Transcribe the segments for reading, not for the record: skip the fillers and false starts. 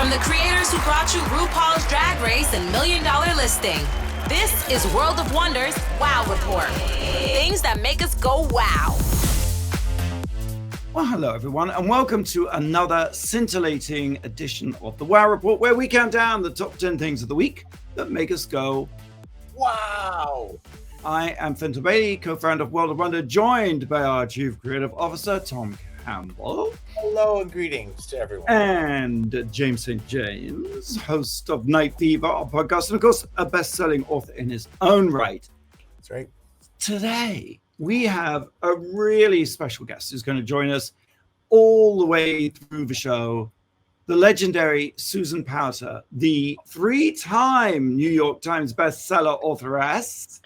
From the creators who brought you RuPaul's Drag Race and Million Dollar Listing, this is World of Wonders Wow Report. Things that make us go wow. Well, hello everyone, and welcome to another scintillating edition of the Wow Report, where we count down the top 10 things of the week that make us go wow. I am Fenton Bailey, co-founder of World of Wonder, joined by our Chief Creative Officer, Tom Campbell. Hello and greetings to everyone. And James St. James, host of Night Fever, our podcast, and of course, a best-selling author in his own right. That's right. Today, we have a really special guest who's going to join us all the way through the show, the legendary Susan Powter, the 3-time New York Times bestseller authoress,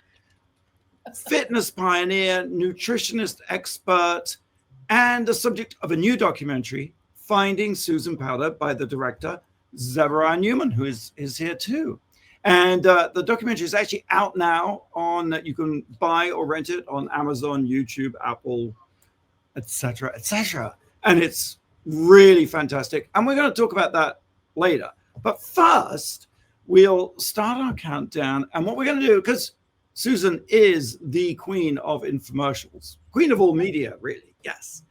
fitness pioneer, nutritionist expert, and the subject of a new documentary, Finding Susan Powter, by the director, Zebra Newman, who is here too. And the documentary is actually out now you can buy or rent it on Amazon, YouTube, Apple, etc., etc. And it's really fantastic. And we're going to talk about that later. But first, we'll start our countdown. And what we're going to do, because Susan is the queen of infomercials, queen of all media, really, yes.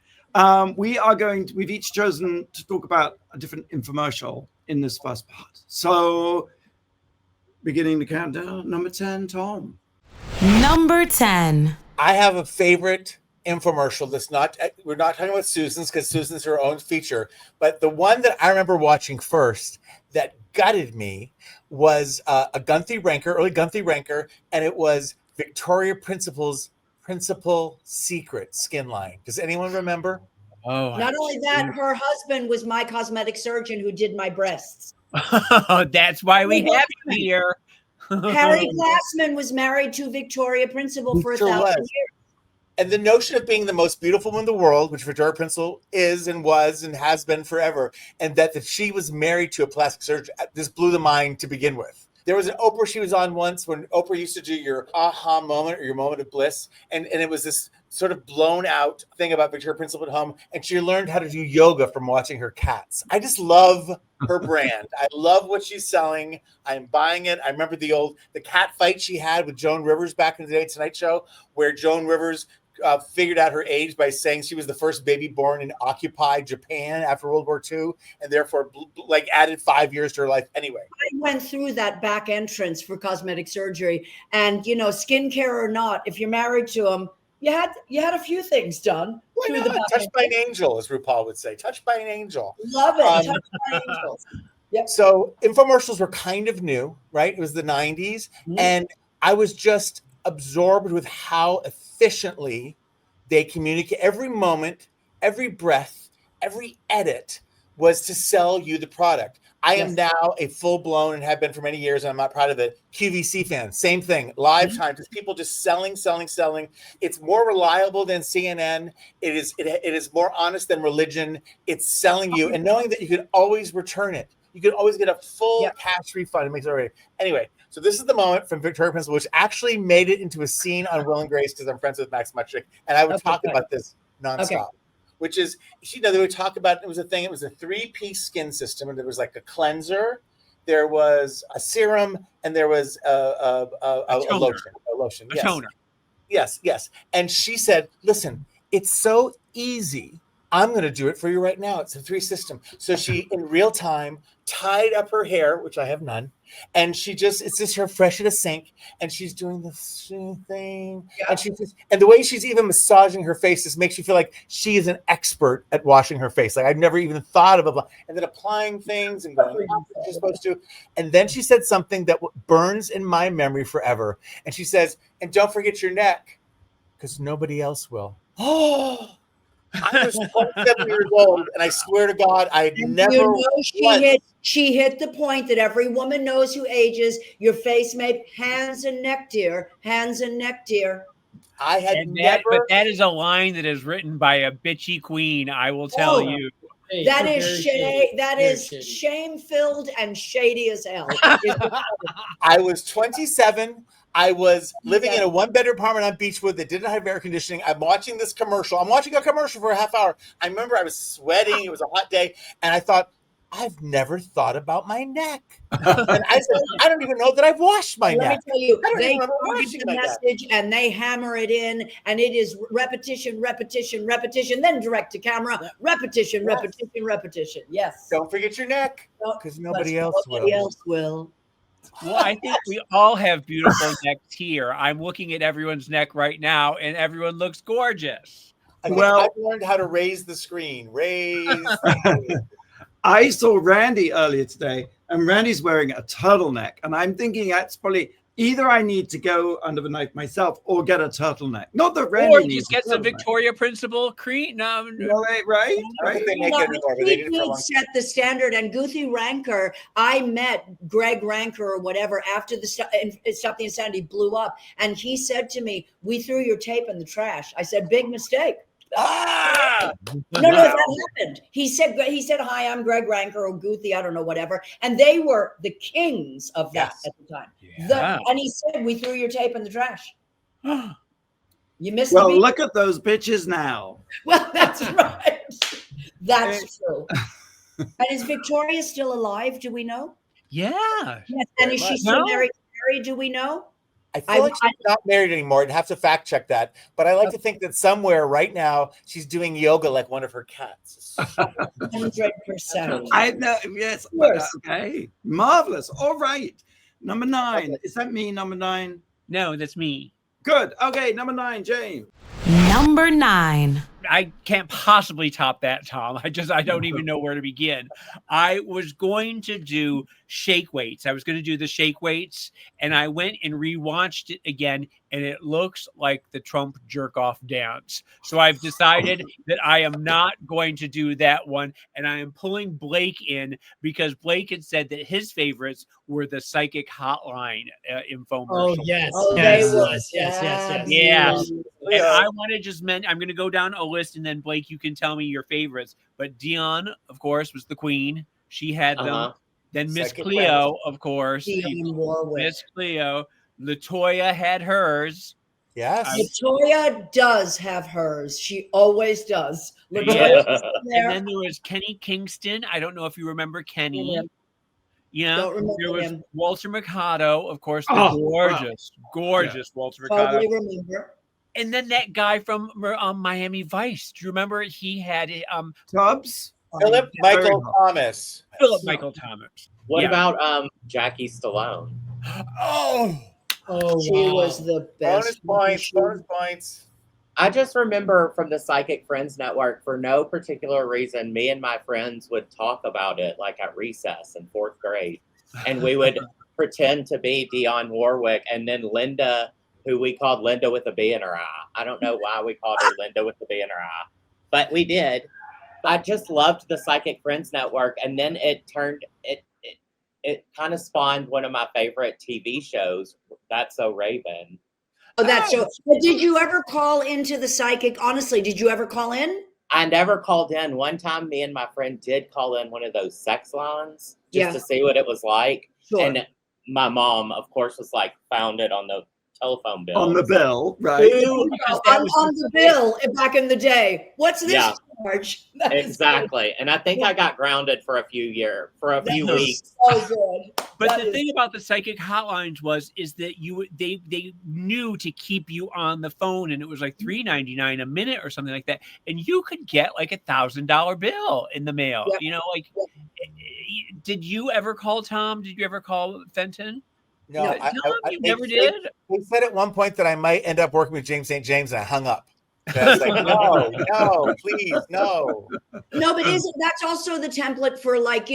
We've each chosen to talk about a different infomercial in this first part. So, beginning the countdown, number 10, Tom. Number 10. I have a favorite infomercial that's we're not talking about Susan's because Susan's her own feature, but the one that I remember watching first that gutted me was a early Gunther Ranker, and it was Victoria Principal's Principal Secret skin line. Does anyone remember? Oh, not only that, her husband was my cosmetic surgeon who did my breasts. That's why we have you here. Harry Glassman was married to Victoria Principal for 1,000 years. And the notion of being the most beautiful woman in the world, which Victoria Principal is and was and has been forever, and that she was married to a plastic surgeon, this blew the mind to begin with. There was an Oprah she was on once when Oprah used to do your aha moment or your moment of bliss. And it was this sort of blown out thing about Victoria Principal at home. And she learned how to do yoga from watching her cats. I just love her brand. I love what she's selling. I'm buying it. I remember the cat fight she had with Joan Rivers back in the day, Tonight Show, where Joan Rivers figured out her age by saying she was the first baby born in occupied Japan after World War II, and therefore added 5 years to her life anyway. I went through that back entrance for cosmetic surgery, and skincare or not, if you're married to them, you had a few things done. Why not? Touched by an angel, as RuPaul would say. Touched by an angel. Love it. Touched by angels. Yep. So infomercials were kind of new, right? It was the 90s, and I was just absorbed with how efficiently they communicate. Every moment, every breath, every edit was to sell you the product. I am now a full-blown, and have been for many years, and I'm not proud of it, QVC fan. Same thing, live time, just people just selling. It's more reliable than CNN. It is more honest than religion. It's selling you, and knowing that you can always return it. You can always get a full cash refund. It makes it already. Anyway, so this is the moment from Victoria Principal, which actually made it into a scene on Will and Grace because I'm friends with Max Mutrick, and I would talk about this nonstop. Okay. Which is, they would talk about, it was a 3-piece skin system, and there was like a cleanser, there was a serum, and there was a lotion. A toner. Yes. And she said, listen, it's so easy. I'm going to do it for you right now. It's a 3 system. So she, in real time, tied up her hair, which I have none. And it's just her fresh at a sink. And she's doing the thing. Yeah. And the way she's even massaging her face just makes you feel like she is an expert at washing her face. Like I've never even thought of and then applying things and going, you're supposed to. And then she said something that burns in my memory forever. And she says, and don't forget your neck, because nobody else will. Oh, I was 27 years old, and I swear to God, I had never. She hit the point that every woman knows who ages. Your face made hands and neck, dear. Hands and neck, dear. I had never. But that is a line that is written by a bitchy queen. I will tell you. That is shame-filled and shady as hell. I was 27. I was living in a 1-bedroom apartment on Beechwood that didn't have air conditioning. I'm watching this commercial. I'm watching a commercial for a half hour. I remember I was sweating. It was a hot day. And I thought, I've never thought about my neck. And I said, I don't even know that I've washed my Let neck. me tell you, I don't they even remember target washing the my neck. message and they hammer it in, and it is repetition, repetition, repetition, then direct to camera, repetition, Yes. repetition, repetition. Yes. Don't forget your neck, because nobody else Nobody will. else will. Well, I think we all have beautiful necks here. I'm looking at everyone's neck right now, and everyone looks gorgeous. I've learned how to raise the screen. Raise. I saw Randy earlier today, and Randy's wearing a turtleneck, and I'm thinking that's probably either I need to go under the knife myself or get a turtleneck. Not that Randy Or needs just get a some turtleneck. Victoria Principal cream. No, Right? I don't think they make it anymore, but they did it for a long time. Set the standard, and Guthrie Ranker, I met Greg Ranker or whatever after the Stop the Insanity blew up, and he said to me, "We threw your tape in the trash." I said, "Big mistake." No, that happened. He said, "Hi, I'm Greg Ranker or Guthrie, I don't know, whatever." And they were the kings of that at the time. Yeah. And he said, "We threw your tape in the trash." You missed Well, the beat. look at those bitches now. Well, that's right. That's true. And is Victoria still alive? Do we know? Yeah. Yes. And is she still married? Do we know? I feel like she's not married anymore. I'd have to fact check that. But I like to think that somewhere right now she's doing yoga like one of her cats. 100%. I know. Yes. Yes. Okay. Marvelous. All right. Number 9. Okay. Is that me? Number 9? No, that's me. Good. Okay. Number 9, Jane. Number 9. I can't possibly top that, Tom. I don't even know where to begin. I was going to do shake weights. I was going to do the shake weights, and I went and rewatched it again, and it looks like the Trump jerk off dance. So I've decided that I am not going to do that one, and I am pulling Blake in because Blake had said that his favorites were the psychic hotline infomercial. Oh, yes. Oh, yes. they were. Yes. Yes. And I want to just I'm going to go down a list, and then Blake, you can tell me your favorites. But Dionne, of course, was the queen. She had them. Then Miss Cleo, of course. Dionne Warwick. Miss Cleo. LaToya had hers. Yes. LaToya does have hers. She always does. Yes. And then there was Kenny Kingston. I don't know if you remember Kenny. Yeah. Don't remember There was him. Walter Mercado, of course, the gorgeous Walter Mercado. Totally remember. And then that guy from Miami Vice. Do you remember he had Tubbs? Philip Michael Thomas. Philip Michael Thomas. What about Jackie Stallone? She was the best. Bonus points. I just remember from the Psychic Friends Network, for no particular reason, me and my friends would talk about it like at recess in 4th grade. And we would pretend to be Dionne Warwick, and then Linda, who we called Linda with a B in her eye. I don't know why we called her Linda with a B in her eye, but we did. I just loved the Psychic Friends Network, and then it kind of spawned one of my favorite TV shows, That's So Raven. Oh, that's so. But did you ever call into the psychic? Honestly, did you ever call in? I never called in. One time, me and my friend did call in one of those sex lines just to see what it was like. Sure. And my mom, of course, was like, found it on the telephone bill. On the bill, right? On the bill back in the day. What's this charge? Exactly. And I think I got grounded for a few weeks. So good. But the thing about the psychic hotlines is that they knew to keep you on the phone, and it was like $3.99 a minute or something like that, and you could get like $1,000 bill in the mail. Yep. You know, like, did you ever call Tom? Did you ever call Fenton? No, you never did. They said at one point that I might end up working with James St. James, and I hung up. I was like, no, please, no. No, but that's also the template for, like,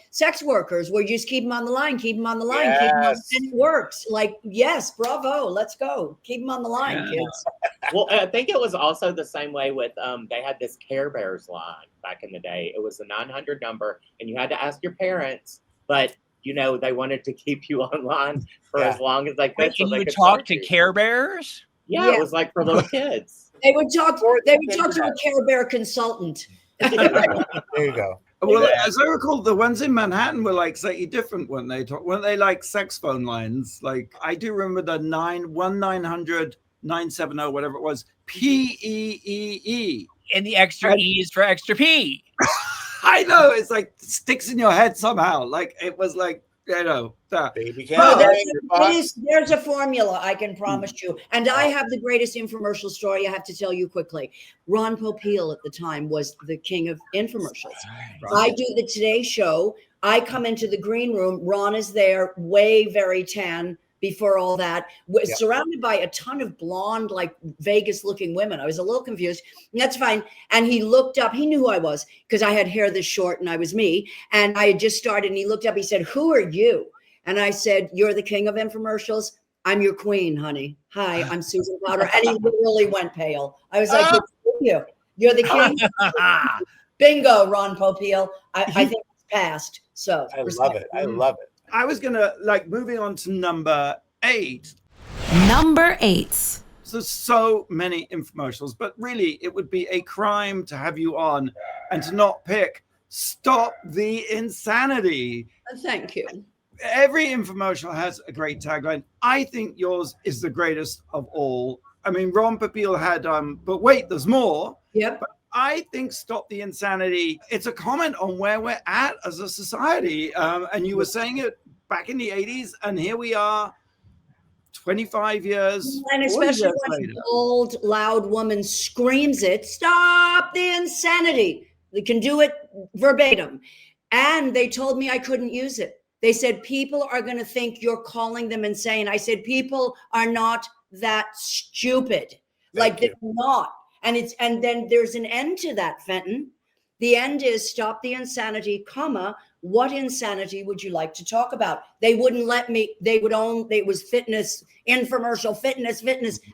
sex workers, where you just keep them on the line, keep them on the line, keep them on, and it works. Like, yes, bravo, let's go, keep them on the line, kids. Well, I think it was also the same way with they had this Care Bears line back in the day. It was a 900 number, and you had to ask your parents, but they wanted to keep you online for as long as they could. So you would talk to Care Bears? Yeah, it was like for little kids. They would talk to a Care Bear consultant. There you go. Well, as I recall, the ones in Manhattan were like slightly different when they talk. Weren't they like sex phone lines? Like, I do remember the 900 970, whatever it was, PEEE. And the extra E is for extra P. I know, it's like sticks in your head somehow. Like it was like, that. Baby No, candy. there's a formula, I can promise you. And I have the greatest infomercial story I have to tell you quickly. Ron Popeil at the time was the king of infomercials. I do the Today Show. I come into the green room. Ron is there, way very tan before all that, surrounded by a ton of blonde, like Vegas looking women. I was a little confused. And that's fine. And he looked up, he knew who I was because I had hair this short and I was me. And I had just started and he looked up, he said, "Who are you?" And I said, "You're the king of infomercials. I'm your queen, honey. Hi, I'm Susan Powter." And he literally went pale. I was like, "You're the king." Bingo, Ron Popeil. I think it's passed. So I love it. I love it. I was gonna moving on to number 8. Number 8. So many infomercials, but really it would be a crime to have you on and to not pick Stop the Insanity. Thank you. Every infomercial has a great tagline. I think yours is the greatest of all. I mean, Ron Popeil had but wait, there's more. Yep. But I think Stop the Insanity, it's a comment on where we're at as a society. And you were saying it back in the 80s, and here we are 25 years. And especially when an old, loud woman screams it, "Stop the insanity." They can do it verbatim. And they told me I couldn't use it. They said, people are going to think you're calling them insane. I said, people are not that stupid. They're not. And then there's an end to that, Fenton. The end is stop the insanity, comma, what insanity would you like to talk about? They wouldn't let me, it was fitness, infomercial, fitness.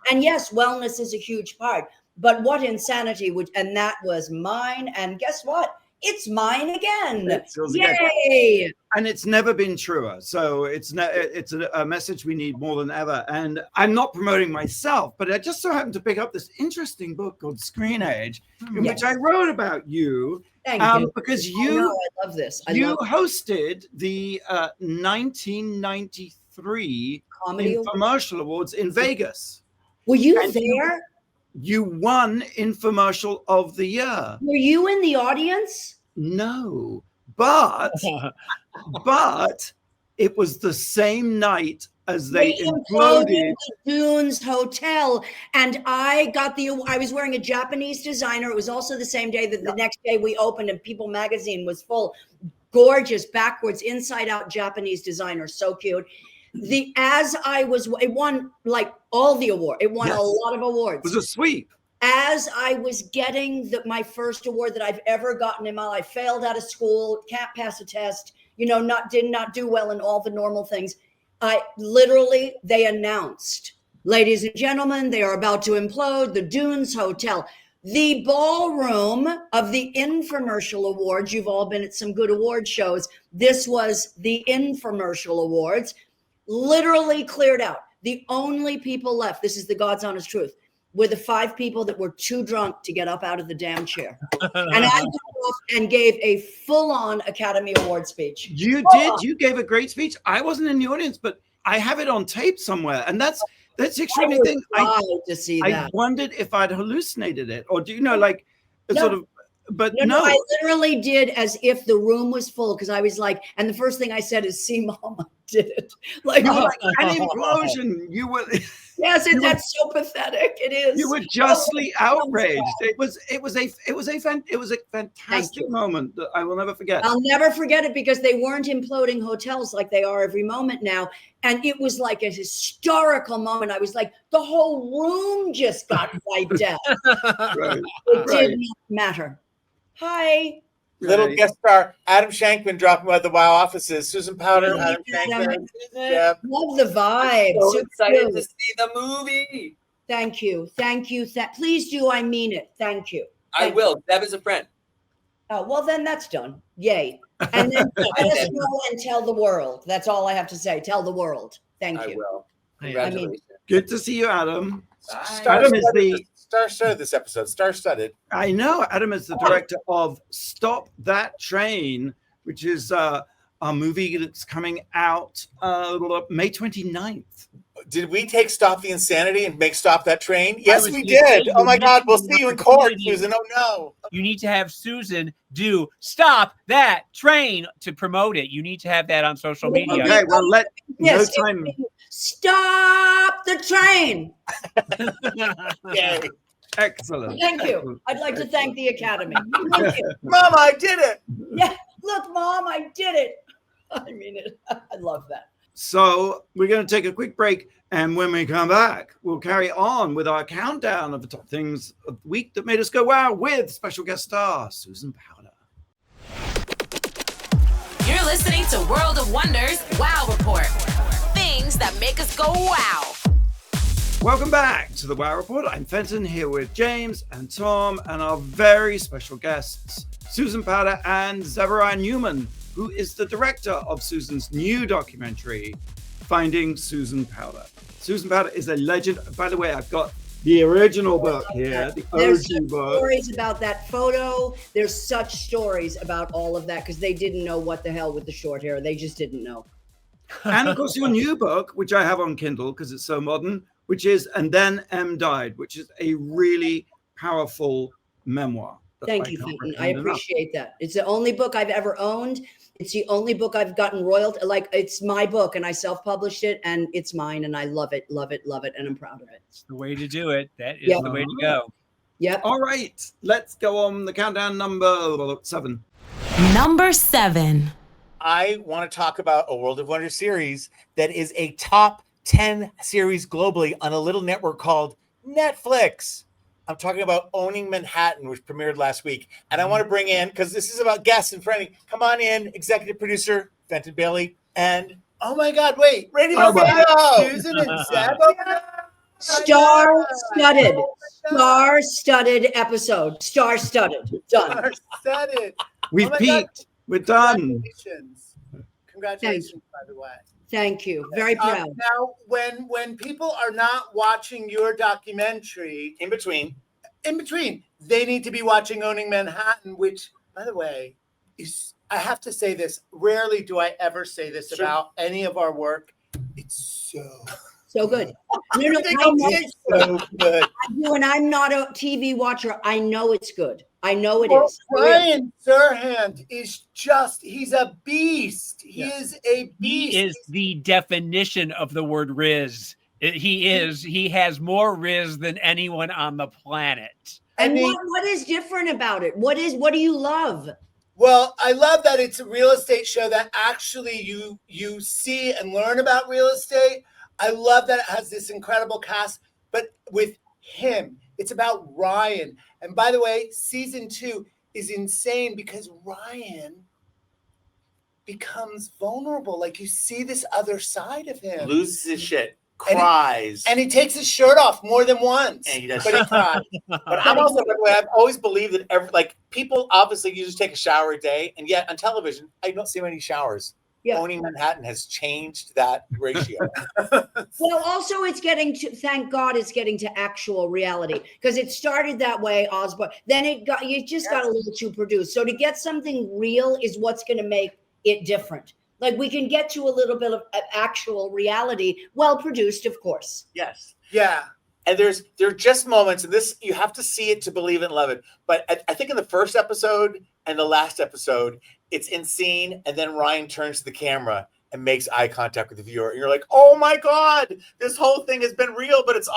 And yes, wellness is a huge part, but what insanity and that was mine. And guess what? It's mine again. Yay! And it's never been truer. So it's a message we need more than ever. And I'm not promoting myself, but I just so happened to pick up this interesting book called Screen Age, in which I wrote about you. Thank you. Because I love this. You hosted the 1993 Comedy Infomercial Awards in Vegas. Were you there? You won Infomercial of the Year. Were you in the audience? No, but it was the same night as they imploded the Dunes Hotel, and I was wearing a Japanese designer. It was also the same day that the next day we opened, and People magazine was full. Gorgeous, backwards, inside out Japanese designer, so cute. It won like all the awards. It won a lot of awards. It was a sweep. As I was getting my first award that I've ever gotten in my life, failed out of school, can't pass a test, did not do well in all the normal things. They announced, ladies and gentlemen, they are about to implode the Dunes Hotel. The ballroom of the Infomercial Awards. You've all been at some good award shows. This was the Infomercial Awards. Literally cleared out. The only people left, this is the God's honest truth, were the 5 people that were too drunk to get up out of the damn chair. And I got off and gave a full-on Academy Award speech. You did? You gave a great speech. I wasn't in the audience, but I have it on tape somewhere. And that's the extraordinary thing. I wondered if I'd hallucinated it. Or do you know, No, I literally did as if the room was full, because I was like, and the first thing I said is, "See, Mama did it." Like an implosion. You were. Yes, that's so pathetic. It is. You were justly outraged. It was a fantastic moment that I will never forget. I'll never forget it, because they weren't imploding hotels like they are every moment now, and it was like a historical moment. I was like, the whole room just got wiped out. Right. It did not matter. Hi. Little guest star Adam Shankman dropping by the WoW offices. Susan Powter, Adam Shankman. Love the vibe. So excited to see the movie. Thank you. Please do. I mean it. Thank you. I will. Deb is a friend. Oh, well, then that's done. Yay. And then let us know and tell the world. That's all I have to say. Tell the world. Thank you. I will. Congratulations. Good to see you, Adam. Adam is the star-studded this episode. Star-studded. I know. Adam is the director of Stop That Train, which is our movie that's coming out May 29th. Did we take Stop the Insanity and make Stop That Train? Yes, was we gonna say, did. Oh my you God, we'll missed see you in the court, opportunity. Susan. Oh no. You need to have Susan do Stop That Train to promote it. You need to have that on social media. Okay, well, no Yes, time. Stop the train. Yay. Excellent. Thank you. Excellent. I'd like to thank the Academy. Thank you. Mama, I did it. Yeah, look, Mom, I did it. I mean it. I love that. So we're going to take a quick break, and when we come back, we'll carry on with our countdown of the top things of the week that made us go wow with special guest star Susan Powter. You're listening to World of Wonders Wow Report. Things that make us go wow. Welcome back to the Wow Report. I'm Fenton here with James and Tom and our very special guests, Susan Powter and Zebediah Newman, who is the director of Susan's new documentary, Finding Susan Powter. Susan Powter is a legend. By the way, I've got the original book here, the There's OG book. stories about that photo. There's such stories about all of that because they didn't know what the hell with the short hair. They just didn't know. And of course, your new book, which I have on Kindle because it's so modern, which is And Then M Died, which is a really powerful memoir. that Thank I you, can't Peyton. I recommend enough. appreciate that. It's the only book I've ever owned. It's the only book I've gotten royalty. Like, it's my book, and I self-published it, and it's mine, and I love it, love it, love it, and I'm proud of it. It's the way to do it. That is Yeah. the way to go. Yep. All right, let's go on the countdown number 7. Number 7. I want to talk about a World of Wonder series that is a top 10 series globally on a little network called Netflix. I'm talking about Owning Manhattan, which premiered last week. And I want to bring in, because this is about guests and friendly, come on in, executive producer, Fenton Bailey. And, oh my God, wait, Randy Oh, Marvino, Susan and Zeb. Star-studded episode. Star-studded. Done. Star-studded. We've Oh my peaked. We're done. Congratulations. Congratulations, by the way. Thank you. Very proud. Now, when people are not watching your documentary, in between, they need to be watching Owning Manhattan, which, by the way, is, I have to say this, rarely do I ever say this about any of our work. It's So good. No, I know it's so good. I do, and I'm not a TV watcher. I know it's good. I know it Well, is. Brian Serhant is he's a beast. He is a beast. He is the definition of the word Riz. He has more Riz than anyone on the planet. And what is different about it? What do you love? Well, I love that it's a real estate show that actually you see and learn about real estate. I love that it has this incredible cast, but with him, it's about Ryan. And by the way, season 2 is insane because Ryan becomes vulnerable. Like, you see this other side of him. Loses his shit, cries. And he takes his shirt off more than once. And he does. But he cries. But I'm also, by the way, I've always believed that people obviously you just take a shower a day, and yet on television, I don't see many showers. Yeah. Owning Manhattan has changed that ratio. Well, also it's getting to, thank God it's getting to actual reality, because it started that way, Osborne. Then you got a little too produced. So to get something real is what's going to make it different. Like, we can get to a little bit of actual reality, well produced, of course. Yes. Yeah. And there are just moments, and this, you have to see it to believe it and love it. But I think in the first episode and the last episode, it's in scene, and then Ryan turns to the camera and makes eye contact with the viewer. And you're like, oh my God, this whole thing has been real, but it's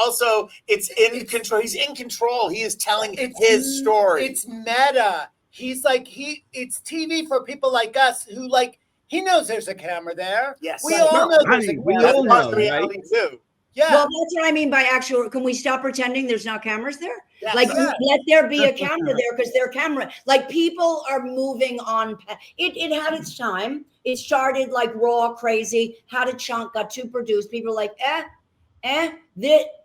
in control. He's in control. He is telling his story. It's meta. He's like, it's TV for people like us who, like, he knows there's a camera there. Yes. We all know there's a camera. We all know, reality too. Yeah. Well, that's what I mean by actual. Can we stop pretending there's not cameras there? Yes. Like, Yeah. let there be a camera there, because their camera, like, people are moving on. It had its time. It started like raw, crazy, had a chunk, got too produced. People are like,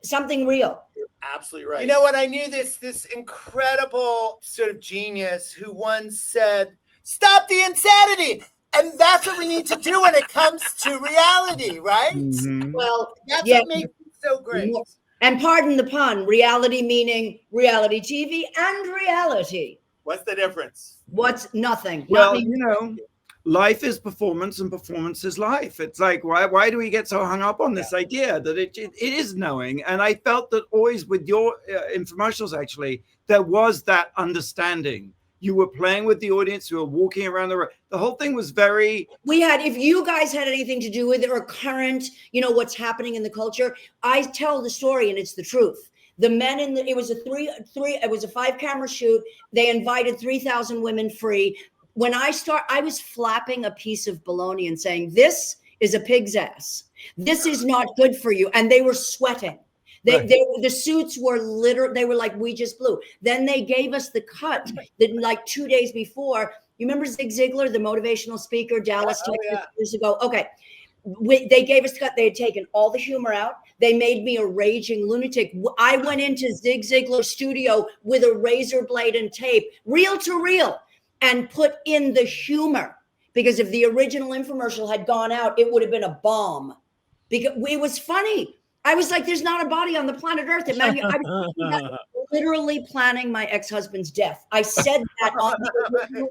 something real. You're absolutely right. You know what? I knew this incredible sort of genius who once said, "Stop the insanity." And that's what we need to do when it comes to reality, right? Mhm. Well, That's yeah. what makes it so great. And pardon the pun, reality meaning reality TV and reality. What's the difference? What's nothing? Well, Nothing. life is performance and performance is life. It's like, why do we get so hung up on this idea that it is knowing? And I felt that always with your infomercials, actually, there was that understanding. You were playing with the audience. You were walking around the room. The whole thing was very. We had, if you guys had anything to do with it or current, what's happening in the culture, I tell the story and it's the truth. The men it was a it was a 5-camera shoot. They invited 3,000 women free. When I was flapping a piece of bologna and saying, this is a pig's ass. This is not good for you. And they were sweating. The suits were they were like, we just blew. Then they gave us the cut that like 2 days before. You remember Zig Ziglar, the motivational speaker, Dallas, Texas, years ago? Okay. They gave us the cut. They had taken all the humor out. They made me a raging lunatic. I went into Zig Ziglar's studio with a razor blade and tape, reel to reel, and put in the humor. Because if the original infomercial had gone out, it would have been a bomb. Because it was funny. I was like, there's not a body on the planet Earth. I was literally planning my ex-husband's death. I said that on the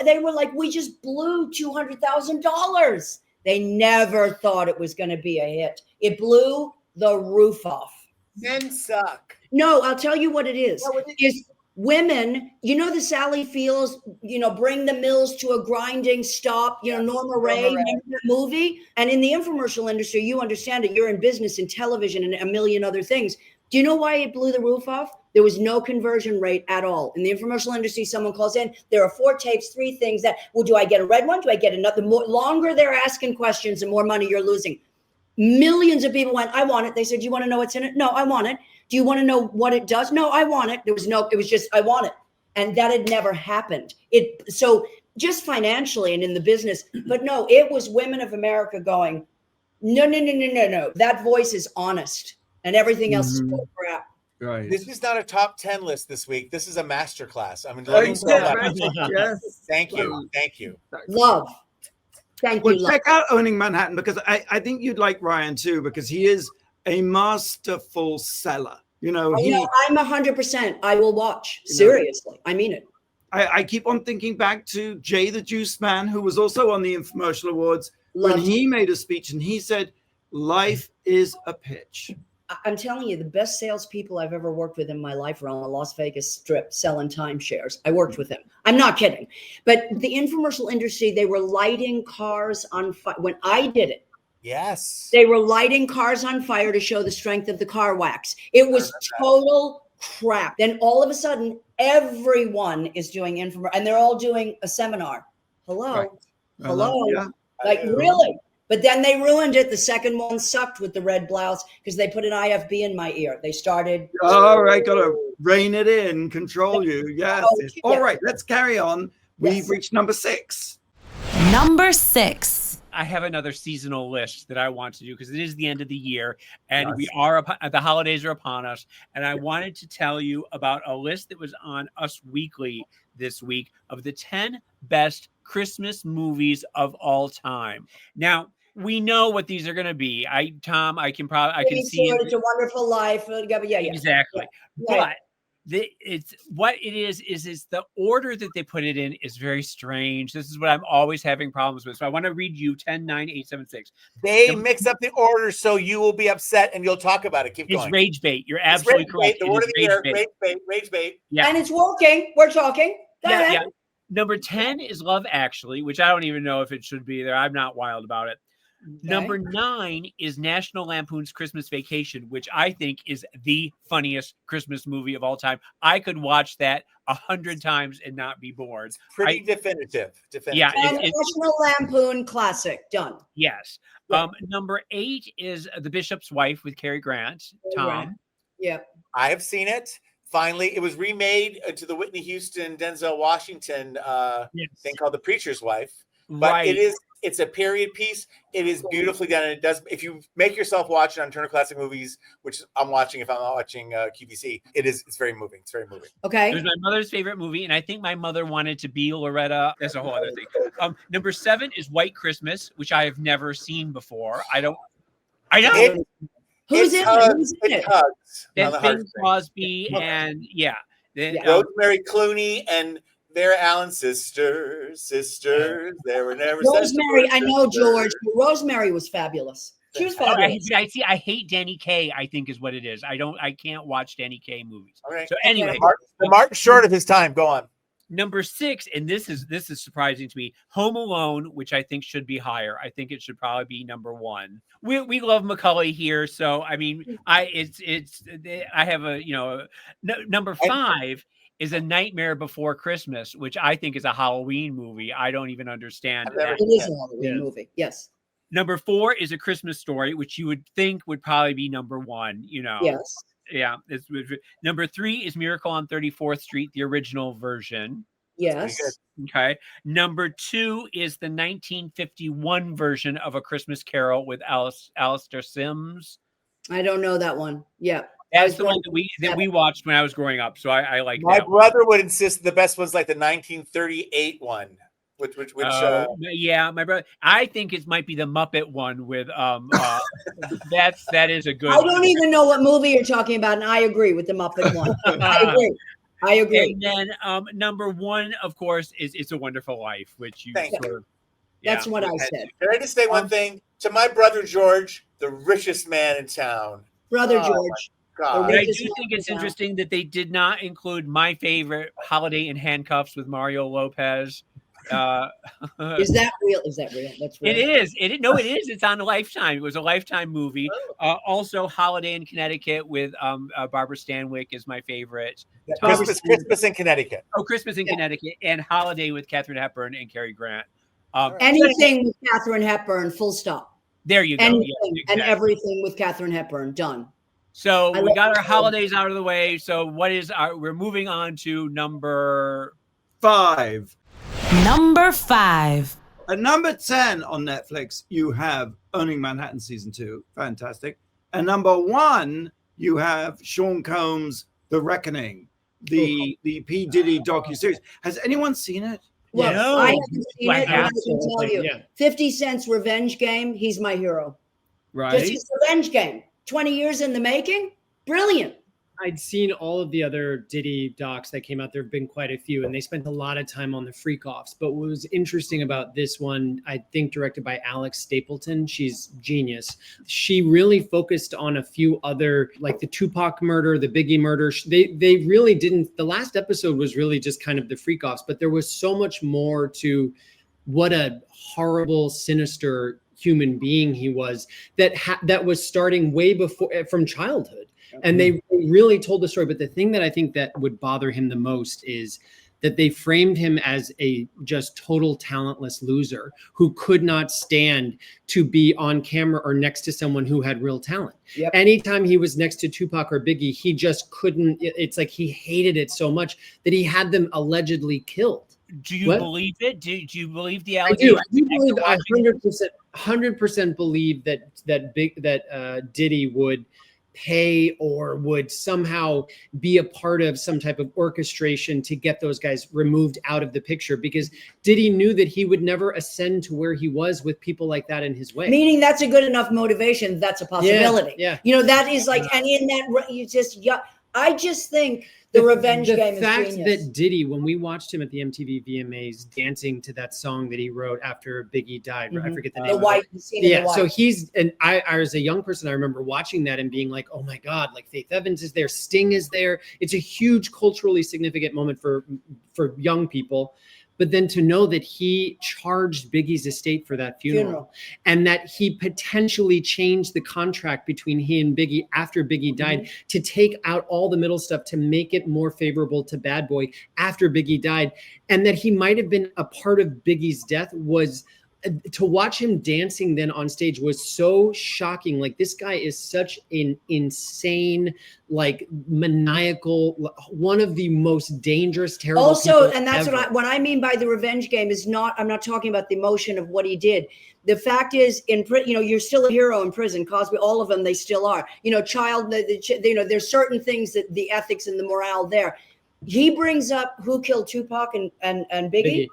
They were like, we just blew $200,000. They never thought it was going to be a hit. It blew the roof off. Men suck. No, I'll tell you what it is. Is women, the Sally Fields, bring the mills to a grinding stop, Norma Ray, remember that movie? And in the infomercial industry, you understand it. You're in business and television and a million other things. Do you know why it blew the roof off? There was no conversion rate at all. In the infomercial industry, someone calls in, there are 4 tapes, 3 things that, well, do I get a red one? Do I get another? The longer they're asking questions, the more money you're losing. Millions of people went, I want it. They said, do you want to know what's in it? No, I want it. Do you want to know what it does? No, I want it. It was just, I want it. And that had never happened. So just financially and in the business, but no, it was women of America going, no. That voice is honest and everything else is full crap. Right. This is not a top 10 list this week. This is a masterclass. I mean, thank you. Love. Thank you. Check out Owning Manhattan, because I think you'd like Ryan too, because he is a masterful seller. I'm 100%. I will watch. Seriously. I mean it. I keep on thinking back to Jay the Juice Man, who was also on the Infomercial Awards, when he made a speech and he said, life is a pitch. I'm telling you, the best salespeople I've ever worked with in my life were on the Las Vegas Strip selling timeshares. I worked with him. I'm not kidding. But the infomercial industry, they were lighting cars on fire. When I did it, yes, they were lighting cars on fire to show the strength of the car wax. It was total crap. Then all of a sudden, everyone is doing infomercial, and they're all doing a seminar. Hello. Right. Hello. Yeah. Like, really? But then they ruined it. The second one sucked with the red blouse because they put an IFB in my ear. They started. All right. Got to rein it in, control you. Yes. All right. Let's carry on. We've reached number 6. Number 6. I have another seasonal list that I want to do because it is the end of the year and the holidays are upon us. And I wanted to tell you about a list that was on Us Weekly this week of the 10 best Christmas movies of all time. Now, we know what these are going to be. I can see It's a Wonderful Life. Yeah. Exactly. Yeah. But it's what it is the order that they put it in is very strange. This is what I'm always having problems with. So I want to read you 10, 9, 8, 7, 6. They mix up the order so you will be upset and you'll talk about it. Keep going. It's rage bait. You're absolutely correct. The word of the year, rage bait. Yeah. And it's working. We're talking. Go ahead. Yeah. Number 10 is Love Actually, which I don't even know if it should be there. I'm not wild about it. Okay. Number 9 is National Lampoon's Christmas Vacation, which I think is the funniest Christmas movie of all time. I could watch that 100 times and not be bored. It's pretty definitive. Yeah. And National Lampoon classic. Done. Yes. Yeah. Number 8 is The Bishop's Wife with Cary Grant. Tom. Yep. I have seen it. Finally, it was remade to the Whitney Houston, Denzel Washington thing called The Preacher's Wife. But it's a period piece. It is beautifully done. And it does, if you make yourself watch it on Turner Classic Movies, which I'm watching if I'm not watching QVC, it's very moving. It's very moving. Okay. It was my mother's favorite movie, and I think my mother wanted to be Loretta. That's a whole other thing. Number 7 is White Christmas, which I have never seen before. I know. Who's in it? That's Bing Crosby and Rosemary Clooney and They're Alan's sisters. They were never Rosemary, I know, sisters. George. Rosemary was fabulous. She was fabulous. I hate Danny Kaye, I think is what it is. I can't watch Danny Kaye movies. Okay. So anyway, Martin short of his time. Go on. Number 6, and this is surprising to me, Home Alone, which I think should be higher. I think it should probably be number 1. We love Macaulay here, so I mean, I have a number 5 is A Nightmare Before Christmas, which I think is a Halloween movie. I don't even understand that. It is a Halloween movie. Yes. Number 4 is A Christmas Story, which you would think would probably be number 1. Yes. Yeah. Number 3 is Miracle on 34th Street, the original version. Yes. Okay. Number 2 is the 1951 version of A Christmas Carol with Alistair Sims. I don't know that one. Yeah. That's the one that we watched when I was growing up. So I like My that brother would insist the best one's like the 1938 one. Which yeah, my brother. I think it might be the Muppet one with that is a good. I don't even know what movie you're talking about, and I agree with the Muppet one. I agree. And then number 1, of course, is It's a Wonderful Life, which you sort of. That's what I said. Can I just say one thing to my brother George, the richest man in town? Brother George. God. But I do think it's interesting that they did not include my favorite, Holiday in Handcuffs with Mario Lopez. Is that real? That's real. It is. It is. It's on Lifetime. It was a Lifetime movie. Also, Holiday in Connecticut with Barbara Stanwyck is my favorite. Christmas in Connecticut. Oh, Christmas in Connecticut, and Holiday with Katharine Hepburn and Cary Grant. Anything with Katharine Hepburn, full stop. There you go. Anything exactly. and everything with Katharine Hepburn, done. So we got our holidays out of the way. So we're moving on to number 5. Number 5. At number 10 on Netflix, you have Owning Manhattan Season 2. Fantastic. And number 1, you have Sean Combs' The Reckoning, the P. Diddy docuseries. Has anyone seen it? Well, No. I haven't seen it, and I can tell you, Yeah. 50 Cent's Revenge Game, he's my hero. right. Just his Revenge Game, 20 years in the making, brilliant. I'd seen all of the other Diddy docs that came out. There have been quite a few, and they spent a lot of time on the freak offs. But what was interesting about this one, I think directed by Alex Stapleton, she's genius. She really focused on a few other, like the Tupac murder, the Biggie murder. They really didn't. The last episode was really just kind of the freak offs, but there was so much more to what a horrible, sinister human being he was that was starting way before from childhood. And they really told the story. But the thing that I think that would bother him the most is that they framed him as a just total talentless loser who could not stand to be on camera or next to someone who had real talent. Yep. Anytime he was next to Tupac or Biggie, he just couldn't. It's like he hated it so much that he had them allegedly killed. Do you believe it? Do you believe the I allegation? do believe. I 100% believe that Diddy would pay or would somehow be a part of some type of orchestration to get those guys removed out of the picture, because Diddy knew that he would never ascend to where he was with people like that in his way. Meaning that's a good enough motivation. That's a possibility. Yeah. That is like, and in that, I just think the Revenge Game is genius. The fact that Diddy, when we watched him at the MTV VMAs dancing to that song that he wrote after Biggie died, I forget the name. The scene of the white. So he's, and I as a young person, I remember watching that and being like, oh my God, like Faith Evans is there, Sting is there. It's a huge culturally significant moment for young people. But then to know that he charged Biggie's estate for that funeral and that he potentially changed the contract between he and Biggie after Biggie died to take out all the middle stuff to make it more favorable to Bad Boy after Biggie died, and that he might have been a part of Biggie's death, was to watch him dancing then on stage was so shocking. Like, this guy is such an insane, like maniacal, one of the most dangerous, terrible also, people and that's ever. what I mean by the Revenge Game is not, I'm not talking about the emotion of what he did. The fact is, you're still a hero in prison. Cosby, all of them, they still are. There's certain things that the ethics and the morale there. He brings up who killed Tupac and Biggie.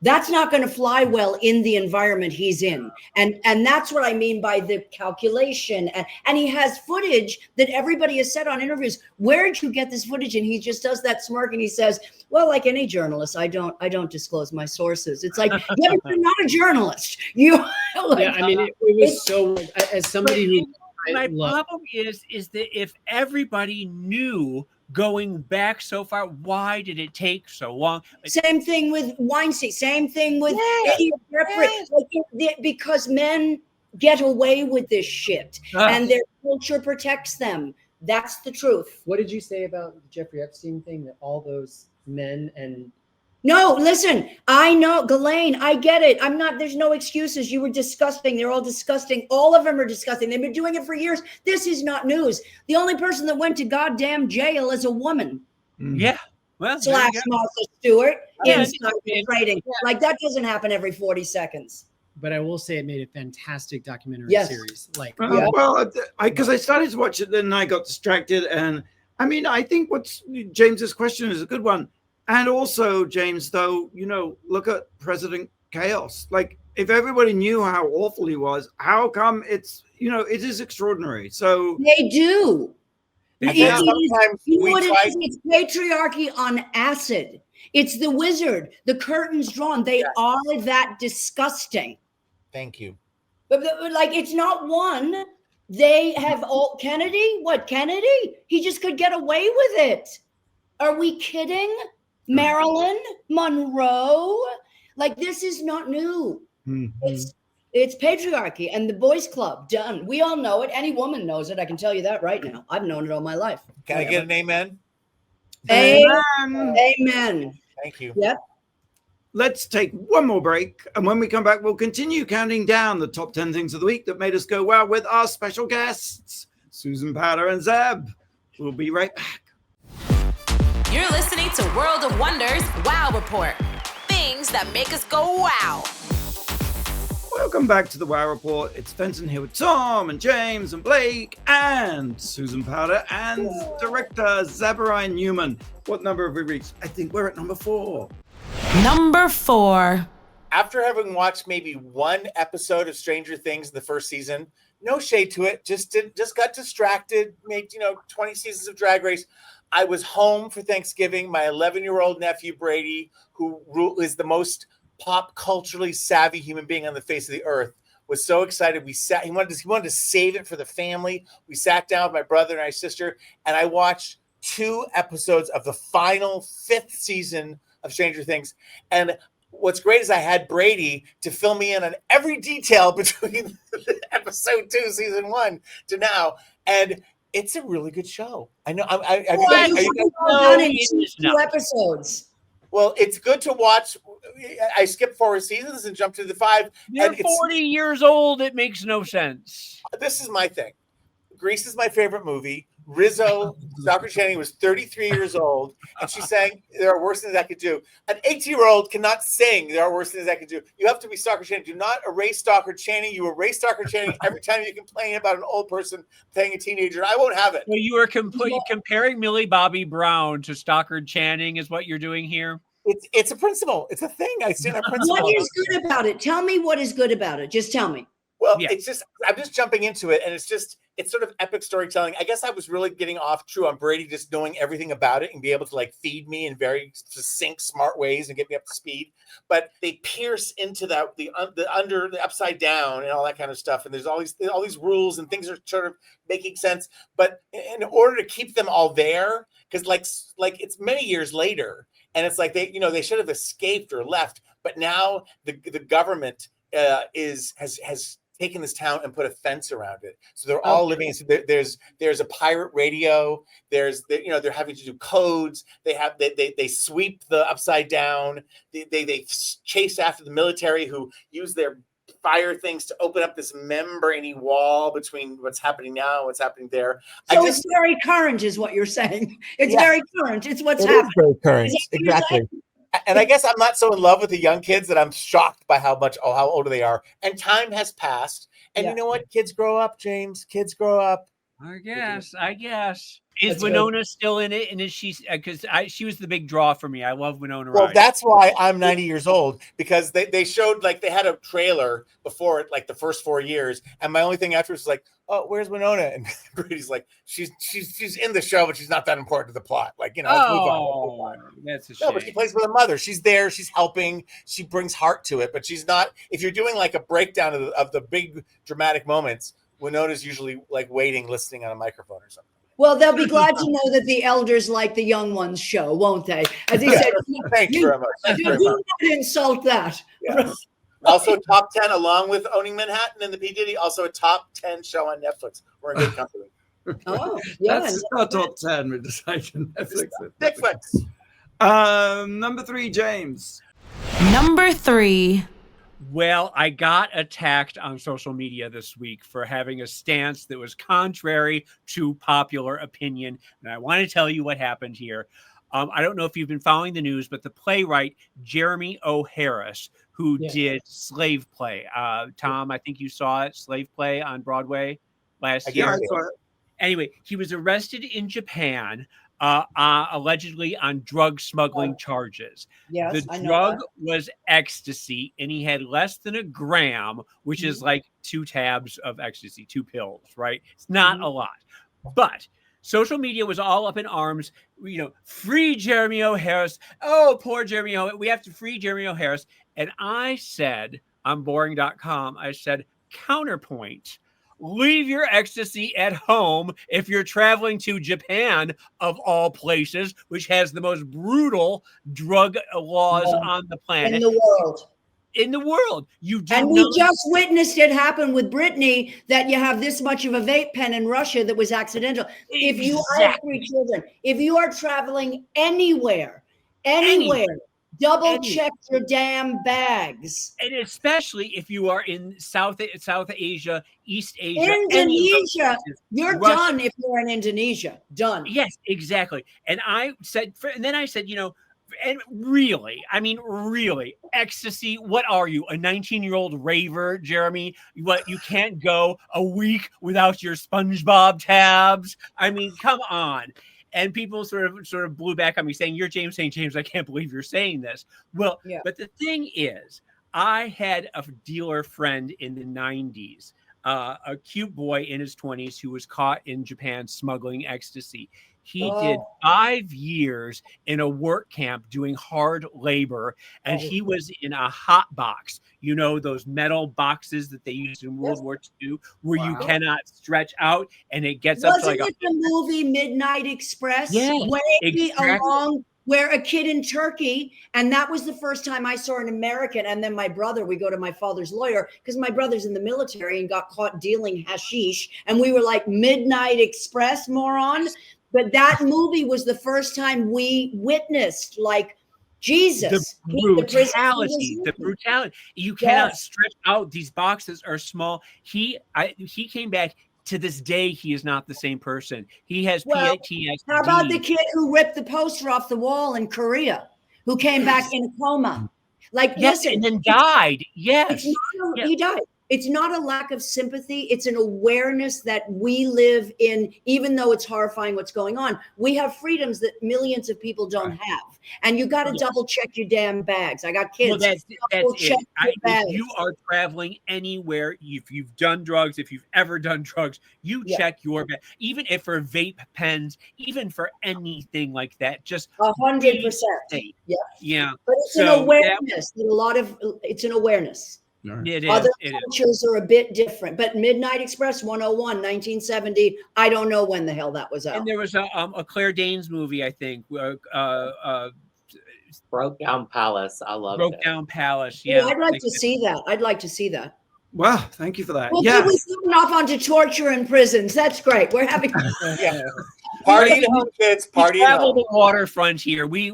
That's not going to fly well in the environment he's in. And that's what I mean by the calculation. And he has footage that everybody has said on interviews, where did you get this footage? And he just does that smirk and he says, well, like any journalist, I don't disclose my sources. It's like, yeah, but you're not a journalist. You like, yeah, I mean, it was so, as somebody who my problem is that if everybody knew going back so far, why did it take so long? Same thing with Weinstein. Same thing with Jeffrey. Like, because men get away with this shit, and their culture protects them. That's the truth. What did you say about the Jeffrey Epstein thing? That all those men and no, listen, I know, Ghislaine, I get it. I'm not, there's no excuses. You were disgusting. They're all disgusting. All of them are disgusting. They've been doing it for years. This is not news. The only person that went to goddamn jail is a woman. Yeah. Well, / Martha Stewart inside trading. Like, that doesn't happen every 40 seconds. But I will say it made a fantastic documentary series. Like, well, because I started to watch it, then I got distracted. And I mean, I think James's question is a good one. And also, James, though, look at President Chaos. Like, if everybody knew how awful he was, how come it is extraordinary? So they do. You know what it is? It's patriarchy on acid. It's the wizard. The curtains drawn. They are that disgusting. Thank you. But like, it's not one. They have all Kennedy. What Kennedy? He just could get away with it. Are we kidding? Marilyn Monroe, like, this is not new. Mm-hmm. It's patriarchy and the boys club done. We all know it. Any woman knows it. I can tell you that right now. I've known it all my life. Can I get an amen? Amen. Thank you. Yep. Let's take one more break. And when we come back, we'll continue counting down the top 10 things of the week that made us go wow with our special guests, Susan Powter and Zeb. We'll be right back. You're listening to World of Wonders Wow Report. Things that make us go wow. Welcome back to the Wow Report. It's Fenton here with Tom and James and Blake and Susan Powter and director Zebariah Newman. What number have we reached? I think we're at number 4. Number 4. After having watched maybe one episode of Stranger Things in the first season, no shade to it, just got distracted, made 20 seasons of Drag Race. I was home for Thanksgiving. My 11-year-old nephew, Brady, who is the most pop culturally savvy human being on the face of the earth, was so excited. He wanted to save it for the family. We sat down with my brother and my sister, and I watched 2 episodes of the final 5th season of Stranger Things. And what's great is I had Brady to fill me in on every detail between episode 2, season 1 to now. And it's a really good show. I know. Two episodes. Well, it's good to watch. I skipped 4 seasons and jumped to the 5. You're 40 years old. It makes no sense. This is my thing. Grease is my favorite movie. Rizzo, Dr. Channing, was 33 years old, and she sang "There Are Worse Things I Could Do." An 18-year-old cannot sing "There Are Worse Things I Could Do." You have to be Dr. Channing. Do not erase Dr. Channing. You erase Dr. Channing every time you complain about an old person playing a teenager. I won't have it. Well, you are comparing Millie Bobby Brown to Stockard Channing is what you're doing here. It's a principle. It's a thing. I see a principle. What is good about it? Tell me what is good about it. Just tell me. Well, I'm just jumping into it, and it's sort of epic storytelling. I guess I was really getting off true on Brady just knowing everything about it and be able to like feed me in very succinct, smart ways and get me up to speed. But they pierce into that the under, the upside down, and all that kind of stuff. And there's all these rules and things are sort of making sense. But in order to keep them all there, because like it's many years later, and it's like they should have escaped or left, but now the government has taken this town and put a fence around it, so they're all living. So there's a pirate radio. They're having to do codes. They sweep the upside down. They chase after the military who use their fire things to open up this membrane wall between what's happening now and what's happening there. So it's very current, is what you're saying. It's very current. It's what's happening. Very current, exactly. And I guess I'm not so in love with the young kids that I'm shocked by how older they are. And time has passed. And you know what? Kids grow up, James. Kids grow up. I guess. Is That's Winona still in it? And is she? Because she was the big draw for me. I love Winona Well, Ryder. that's why I'm 90 years old, because they showed, like, they had a trailer before it, like the first 4 years, and my only thing afterwards was like, oh, where's Winona? And Brady's like, she's in the show, but she's not that important to the plot. Like, let's move on. That's a shame. No, but she plays with a mother. She's there. She's helping. She brings heart to it, but she's not. If you're doing like a breakdown of the big dramatic moments, Winona's usually like waiting, listening on a microphone or something. Well, they'll be glad to know that the elders like the young ones show, won't they? As he said, Thank you very much. Thank you very do much. not insult that. Yes. Also, top 10 along with Owning Manhattan and the P. Diddy. Also, a top 10 show on Netflix. We're in good company. Oh, yeah. That's our top 10. We decided Netflix. Netflix. Number 3, James. Number 3. Well, I got attacked on social media this week for having a stance that was contrary to popular opinion. And I want to tell you what happened here. I don't know if you've been following the news, but the playwright Jeremy O. Harris, who did Slave Play. Tom, I think you saw it, Slave Play on Broadway last year. Anyway, he was arrested in Japan, allegedly on drug smuggling charges. Yes, the drug was ecstasy, and he had less than a gram, which is like 2 tabs of ecstasy, 2 pills, right? It's not a lot. But social media was all up in arms, free Jeremy O. Harris. Oh, poor Jeremy O. We have to free Jeremy O. Harris. And I said on boring.com, I said, counterpoint. Leave your ecstasy at home if you're traveling to Japan, of all places, which has the most brutal drug laws on the planet. In the world. You do. And we just witnessed it happen with Britney, that you have this much of a vape pen in Russia that was accidental. If you have 3 children, if you are traveling anywhere, double check your damn bags. And especially if you are in South Asia, East Asia. Indonesia. You're done if you're in Indonesia. Done. Yes, exactly. And then I said, and really, ecstasy. What are you, a 19-year-old raver, Jeremy? What, you can't go a week without your SpongeBob tabs? I mean, come on. And people sort of blew back on me saying, you're James St. James. I can't believe you're saying this. Well, but the thing is, I had a dealer friend in the 90s, a cute boy in his 20s who was caught in Japan smuggling ecstasy. He did 5 years in a work camp doing hard labor, and he was in a hot box. Those metal boxes that they used in World War II, where you cannot stretch out, and it gets up to like the movie Midnight Express? Yeah, along where a kid in Turkey, and that was the first time I saw an American. And then my brother, we go to my father's lawyer because my brother's in the military and got caught dealing hashish, and we were like, Midnight Express, moron. But that movie was the first time we witnessed, like, Jesus. The brutality. You cannot stretch out. These boxes are small. He came back. To this day, he is not the same person. He has PTSD. How about the kid who ripped the poster off the wall in Korea, who came back in a coma? Like, listen. And then died. Yes. He died. It's not a lack of sympathy. It's an awareness that we live in, even though it's horrifying what's going on. We have freedoms that millions of people don't have. And you got to double check your damn bags. I got kids. Well, that's it. If you are traveling anywhere, if you've done drugs, if you've ever done drugs, you check your bag. Even if for vape pens, even for anything like that, just 100%. Yeah. But it's an awareness. It's an awareness. Other cultures are a bit different, but Midnight Express 101, 1970. I don't know when the hell that was out. And there was a Claire Danes movie, I think. Broke Down Palace. I love it. Broke Down Palace. Yeah, I'd like to see that. I'd like to see that. Wow, thank you for that. Well, we're moving off onto torture in prisons. That's great. We're having party at home, kids. Party at home. The waterfront here. We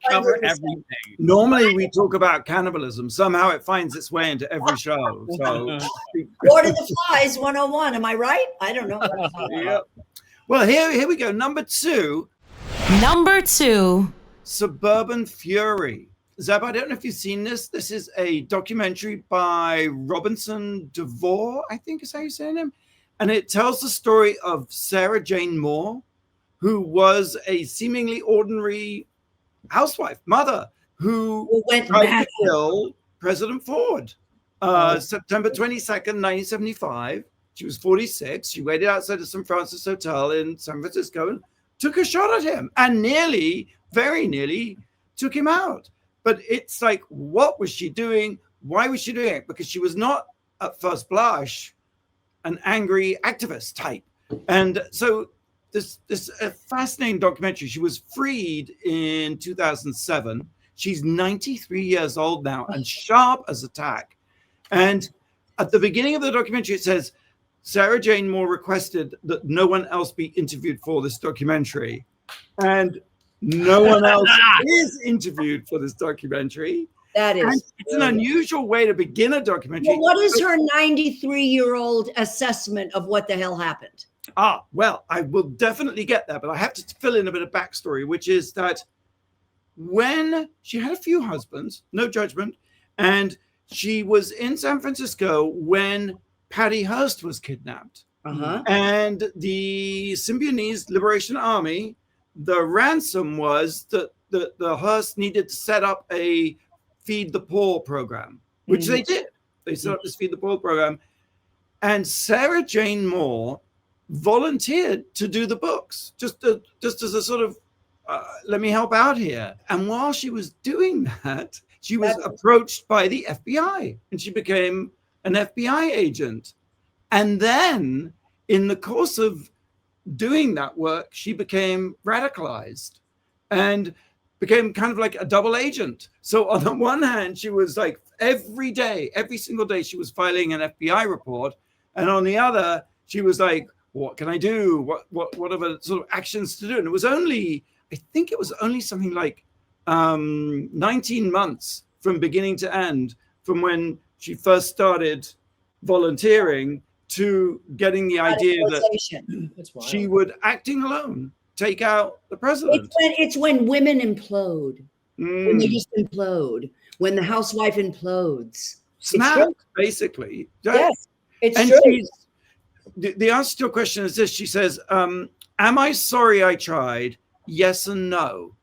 cover 100%. everything. Normally we talk about cannibalism. Somehow it finds its way into every show. So Lord of the Flies 101. Am I right? I don't know. Yep. Well, here we go. Number 2. Suburban Fury. Zeb, I don't know if you've seen this. This is a documentary by Robinson DeVore, I think is how you say him. And it tells the story of Sarah Jane Moore, who was a seemingly ordinary housewife, mother, who went tried mad. to kill President Ford. September 22nd, 1975. She was 46. She waited outside the St. Francis Hotel in San Francisco and took a shot at him and nearly, very nearly, took him out. But it's like, what was she doing? Why was she doing it? Because she was not, at first blush, an angry activist type. And so this a fascinating documentary. She was freed in 2007. She's 93 years old now and sharp as a tack. And at the beginning of the documentary, it says, Sarah Jane Moore requested that no one else be interviewed for this documentary. And no one else is interviewed for this documentary. That is. And it's an unusual way to begin a documentary. Well, what is her 93-year-old assessment of what the hell happened? Well, I will definitely get there, but I have to fill in a bit of backstory, which is that when she had a few husbands, no judgment, and she was in San Francisco when Patty Hearst was kidnapped. And the Symbionese Liberation Army, the ransom was that the Hearst needed to set up a Feed the Poor program, which they did. They set up this Feed the Poor program. And Sarah Jane Moore volunteered to do the books, just as a sort of, let me help out here. And while she was doing that, she was approached by the FBI and she became an FBI agent. And then in the course of doing that work, she became radicalized and became kind of like a double agent. So on the one hand, she was like every day, every single day, she was filing an FBI report. And on the other, she was like, what can I do? What are the sort of actions to do? And it was only, I think it was only something like 19 months from beginning to end, from when she first started volunteering to getting the idea that she would, acting alone, take out the president. It's when women implode, when they just implode, when the housewife implodes. Snap, basically. Yes, it's and true. The answer to your question is this. She says, am I sorry I tried? Yes and no.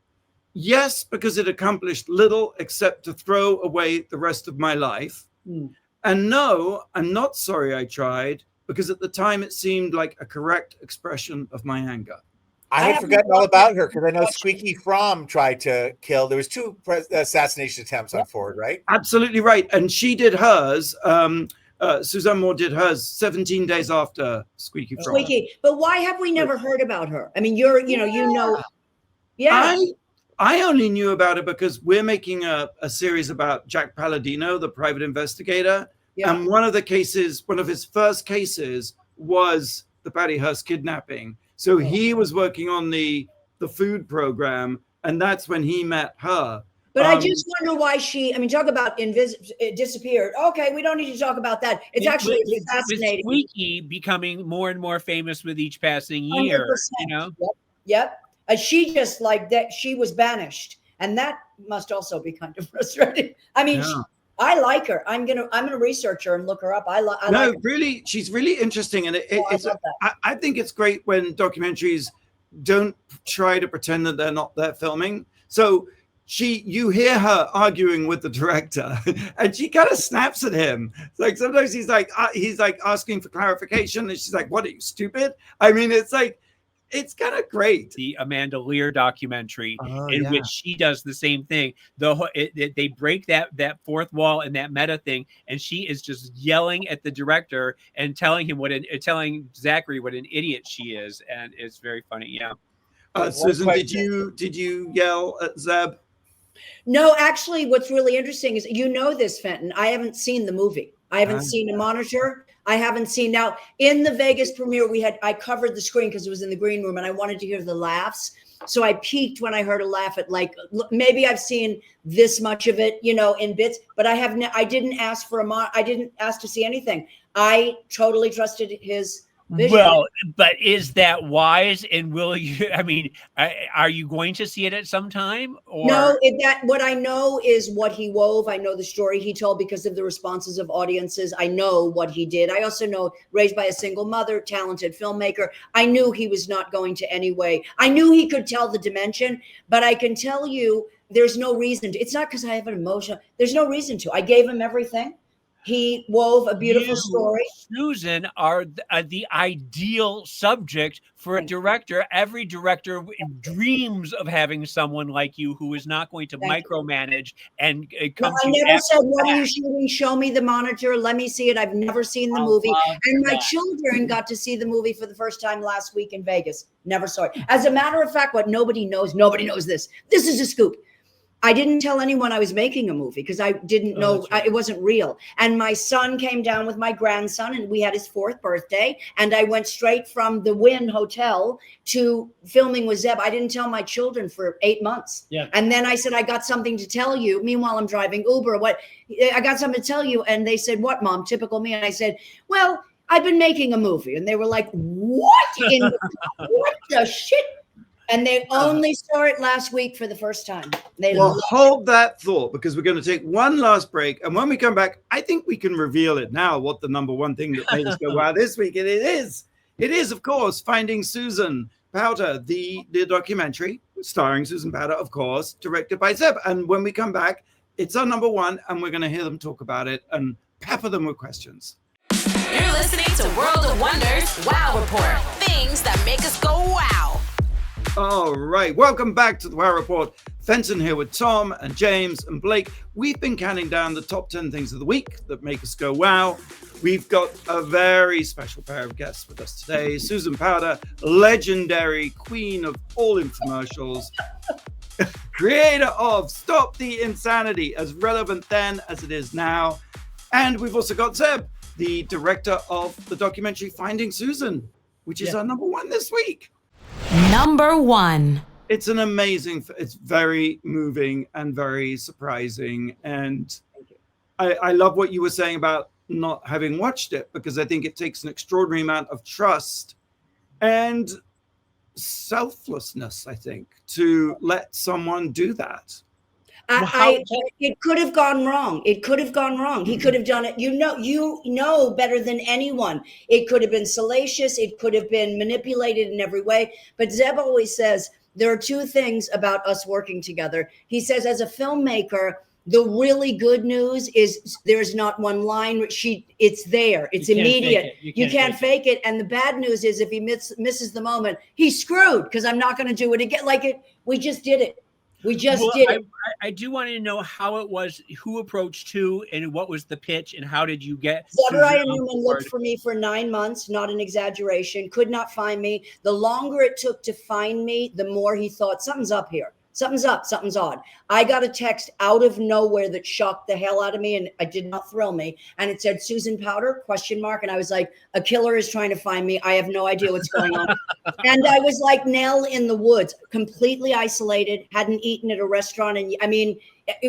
Yes, because it accomplished little except to throw away the rest of my life. And no, I'm not sorry I tried, because at the time it seemed like a correct expression of my anger. I had forgotten all about her because I know Squeaky Fromm tried to kill. There was 2 assassination attempts on Ford, right? Absolutely right. And she did hers. Suzanne Moore did hers 17 days after Squeaky Fromm. Squeaky. But why have we never heard about her? I mean, you know. Yeah. I only knew about it because we're making a series about Jack Palladino, the private investigator. Yeah. And one of his first cases was the Patty Hearst kidnapping. So he was working on the food program, and that's when he met her. But I just wonder why talk about it disappeared. Okay, we don't need to talk about that. It's actually fascinating. With Squeaky becoming more and more famous with each passing year, 100%. you know? Yep. She just like that. She was banished, and that must also be kind of frustrating. I mean, I like her. I'm gonna research her and look her up. Really, she's really interesting, and I think it's great when documentaries don't try to pretend that they're not there filming. So you hear her arguing with the director, and she kind of snaps at him. It's like sometimes he's like asking for clarification, and she's like, "What, are you stupid?" I mean, it's like. It's kind of great. The Amanda Lear documentary, in which she does the same thing. They break that fourth wall and that meta thing, and she is just yelling at the director and telling Zachary what an idiot she is, and it's very funny. Yeah. Susan, did you yell at Zeb? No, actually, what's really interesting is this, Fenton. I haven't seen the movie. I haven't seen a monitor. I haven't seen now in the Vegas premiere. I covered the screen because it was in the green room and I wanted to hear the laughs. So I peeked when I heard a laugh at maybe I've seen this much of it, in bits, but I didn't ask for I didn't ask to see anything. I totally trusted his Vision. Well, but is that wise? And will you? I mean, are you going to see it at some time? Or No, what I know is what he wove. I know the story he told because of the responses of audiences. I know what he did. I also know raised by a single mother, talented filmmaker. I knew he was not going to anyway. I knew he could tell the dimension, but I can tell you there's no reason to. It's not because I have an emotion. There's no reason to. I gave him everything. He wove a beautiful story. Susan are the ideal subject for a director. Every director dreams of having someone like you who is not going to micromanage and come I to never said, what are you shooting? Show me the monitor. Let me see it. I've never seen the movie. And my children got to see the movie for the first time last week in Vegas. Never saw it. As a matter of fact, what nobody knows this. This is a scoop. I didn't tell anyone I was making a movie because I didn't know it wasn't real. And my son came down with my grandson and we had his 4th birthday. And I went straight from the Wynn Hotel to filming with Zeb. I didn't tell my children for 8 months. Yeah. And then I said, I got something to tell you. Meanwhile, I'm driving Uber. I got something to tell you. And they said, what, Mom? Typical me. And I said, well, I've been making a movie. And they were like, what the shit? And they only saw it last week for the first time. Well, hold that thought because we're going to take one last break. And when we come back, I think we can reveal it now what the number one thing that made us go, wow, this week. And it is, of course, Finding Susan Powter, the documentary starring Susan Powter, of course, directed by Zeb. And when we come back, it's our number one, and we're going to hear them talk about it and pepper them with questions. You're listening to World of Wonders Wow Report. Things that make us go wow. All right, welcome back to the Wow Report. Fenton here with Tom and James and Blake. We've been counting down the top 10 things of the week that make us go wow. We've got a very special pair of guests with us today. Susan Powter, legendary queen of all infomercials, creator of Stop the Insanity, as relevant then as it is now. And we've also got Zeb, the director of the documentary Finding Susan, which is our number one this week. Number one. It's an amazing, it's very moving and very surprising. And I love what you were saying about not having watched it, because I think it takes an extraordinary amount of trust and selflessness, I think, to let someone do that. It could have gone wrong. It could have gone wrong. He could have done it. You know better than anyone. It could have been salacious. It could have been manipulated in every way. But Zeb always says there are two things about us working together. He says, as a filmmaker, the really good news is there's not one line. It's there. It's immediate. You can't fake it. And the bad news is if he misses the moment, he's screwed, because I'm not going to do it again. We just did it. We just did it. I do want to know how it was, who approached who, and what was the pitch, and how did you get? Zebediah Newman looked for me for 9 months, not an exaggeration, could not find me. The longer it took to find me, the more he thought, something's up here. Something's up, something's odd. I got a text out of nowhere that shocked the hell out of me, and it did not thrill me. And it said, Susan Powter, ? And I was like, a killer is trying to find me. I have no idea what's going on. And I was like Nell in the woods, completely isolated, hadn't eaten at a restaurant. And I mean,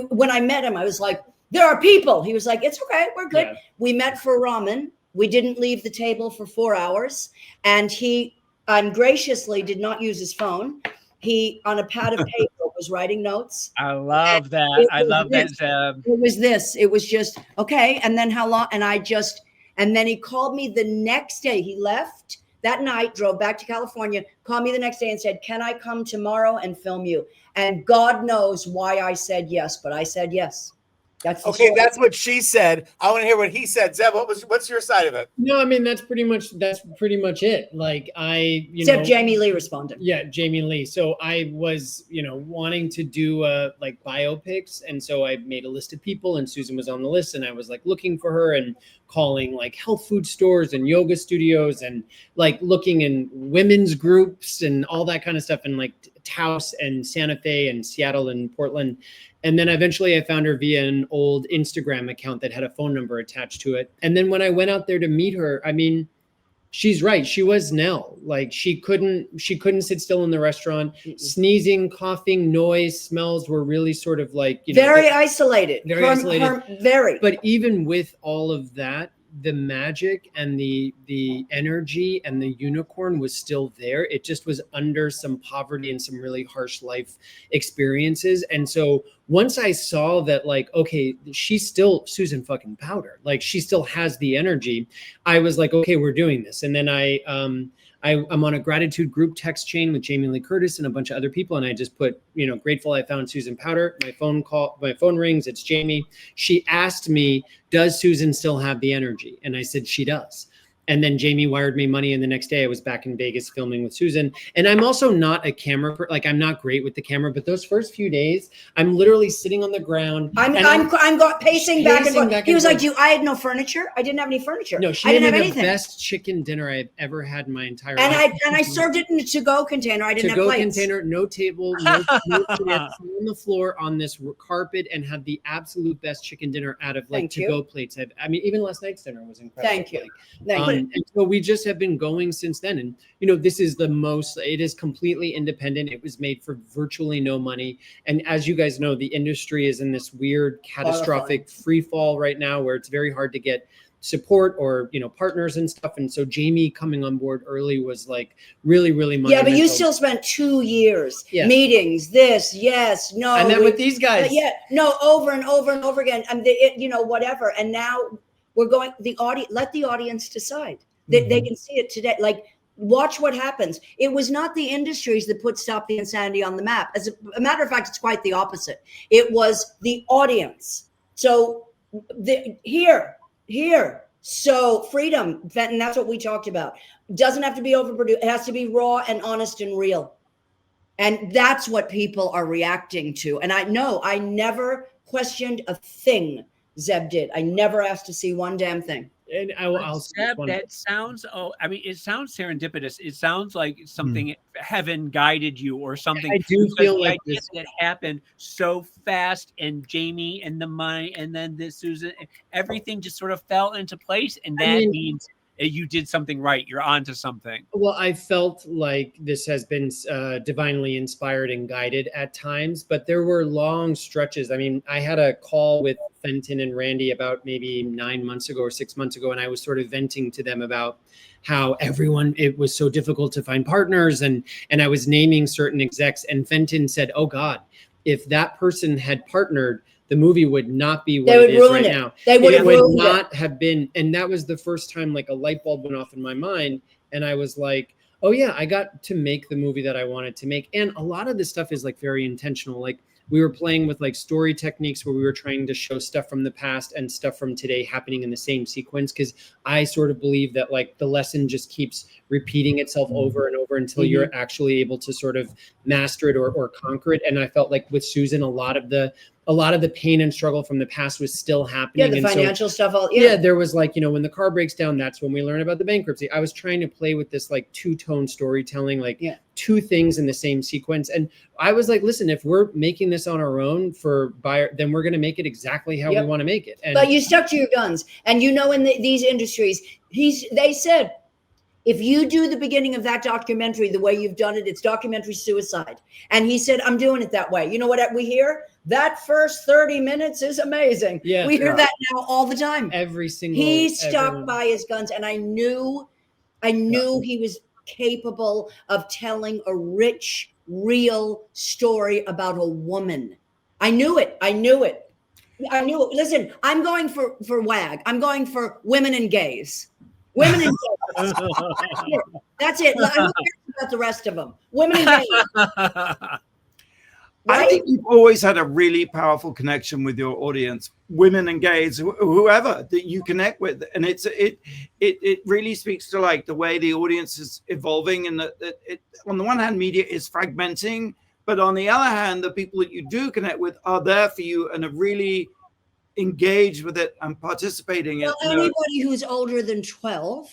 when I met him, I was like, there are people. He was like, it's okay, we're good. Yeah. We met for ramen. We didn't leave the table for 4 hours. And he ungraciously did not use his phone. He, on a pad of paper, was writing notes. I love that. I love that. It was this. It was just, okay. And then how long? And then he called me the next day. He left that night, drove back to California, called me the next day and said, can I come tomorrow and film you? And God knows why I said yes, but I said yes. That's okay. That's what she said. I want to hear what he said. Zeb, what's your side of it? No, I mean that's pretty much it. Like except Jamie Lee responded. Yeah, Jamie Lee. So I was, wanting to do like biopics, and so I made a list of people, and Susan was on the list, and I was like looking for her and calling like health food stores and yoga studios and like looking in women's groups and all that kind of stuff, and like Taos and Santa Fe and Seattle and Portland. And then eventually I found her via an old Instagram account that had a phone number attached to it. And then when I went out there to meet her, I mean, she's right. She was Nell. Like she couldn't sit still in the restaurant. Mm-mm. Sneezing, coughing, noise, smells were really sort of like, very isolated. Very isolated. Very. But even with all of that, the magic and the energy and the unicorn was still there. It just was under some poverty and some really harsh life experiences. And so once I saw that, like, okay, she's still Susan fucking Powter, like she still has the energy, I was like, okay, we're doing this. And then I'm on a gratitude group text chain with Jamie Lee Curtis and a bunch of other people. And I just put, grateful I found Susan Powter. My phone rings. It's Jamie. She asked me, does Susan still have the energy? And I said, she does. And then Jamie wired me money. And the next day I was back in Vegas filming with Susan. And I'm also not a camera, I'm not great with the camera, but those first few days, I'm literally sitting on the ground. I'm pacing back and forth. He was like, I had no furniture. I didn't have any furniture. No, she didn't have anything. The best chicken dinner I've ever had in my entire life. And I served it in a to-go container. I didn't have plates. To-go container, no table, no on the floor on this carpet, and had the absolute best chicken dinner out of to-go plates. Even last night's dinner was incredible. Thank you. Thank you. And so we just have been going since then. And, this is it is completely independent. It was made for virtually no money. And as you guys know, the industry is in this weird catastrophic free fall right now where it's very hard to get support or, partners and stuff. And so Jamie coming on board early was like really, really monumental. Yeah, but you still spent 2 years, meetings, this, yes, no. I met with these guys. Over and over and over again. And whatever. And now we're going, let the audience decide. They can see it today. Like, watch what happens. It was not the industries that put Stop the Insanity on the map. As a matter of fact, it's quite the opposite. It was the audience. So here. So freedom, Fenton, that's what we talked about. Doesn't have to be overproduced. It has to be raw and honest and real. And that's what people are reacting to. And I never questioned a thing Zeb did. I never asked to see one damn thing. And I'll Zeb, that sounds, it sounds serendipitous. It sounds like something heaven guided you or something. I do feel like this that happened so fast, and Jamie and the money, and then this Susan, everything just sort of fell into place. And that means you did something right. You're onto something. Well, I felt like this has been divinely inspired and guided at times, but there were long stretches. I mean, I had a call with Fenton and Randy about maybe 9 months ago or 6 months ago, and I was sort of venting to them about how it was so difficult to find partners, and I was naming certain execs, and Fenton said, oh God, if that person had partnered, the movie would not be what it is right now. They would not have been. And that was the first time like a light bulb went off in my mind. And I was like, oh yeah, I got to make the movie that I wanted to make. And a lot of this stuff is like very intentional. Like we were playing with like story techniques where we were trying to show stuff from the past and stuff from today happening in the same sequence. Cause I sort of believe that like the lesson just keeps repeating itself over and over until you're actually able to sort of master it or conquer it. And I felt like with Susan, a lot of the pain and struggle from the past was still happening. Yeah, the financial stuff. There was like, when the car breaks down, that's when we learn about the bankruptcy. I was trying to play with this like two-tone storytelling, like two things in the same sequence. And I was like, listen, if we're making this on our own for buyer, then we're going to make it exactly how we want to make it. But you stuck to your guns. And in these industries, they said, if you do the beginning of that documentary the way you've done it, it's documentary suicide. And he said, I'm doing it that way. You know what we hear? That first 30 minutes is amazing. Yeah, we hear that now all the time. Every single. He stuck by his guns. And I knew he was capable of telling a rich, real story about a woman. I knew it. Listen, I'm going for WAG. I'm going for women and gays. Women and gays. That's it. I don't care about the rest of them. Women and gays. Right? I think you've always had a really powerful connection with your audience, women and gays, whoever that you connect with, and it really speaks to like the way the audience is evolving, and that on the one hand, media is fragmenting, but on the other hand, the people that you do connect with are there for you and are really engaged with it and participating in it. Well, anybody who's older than 12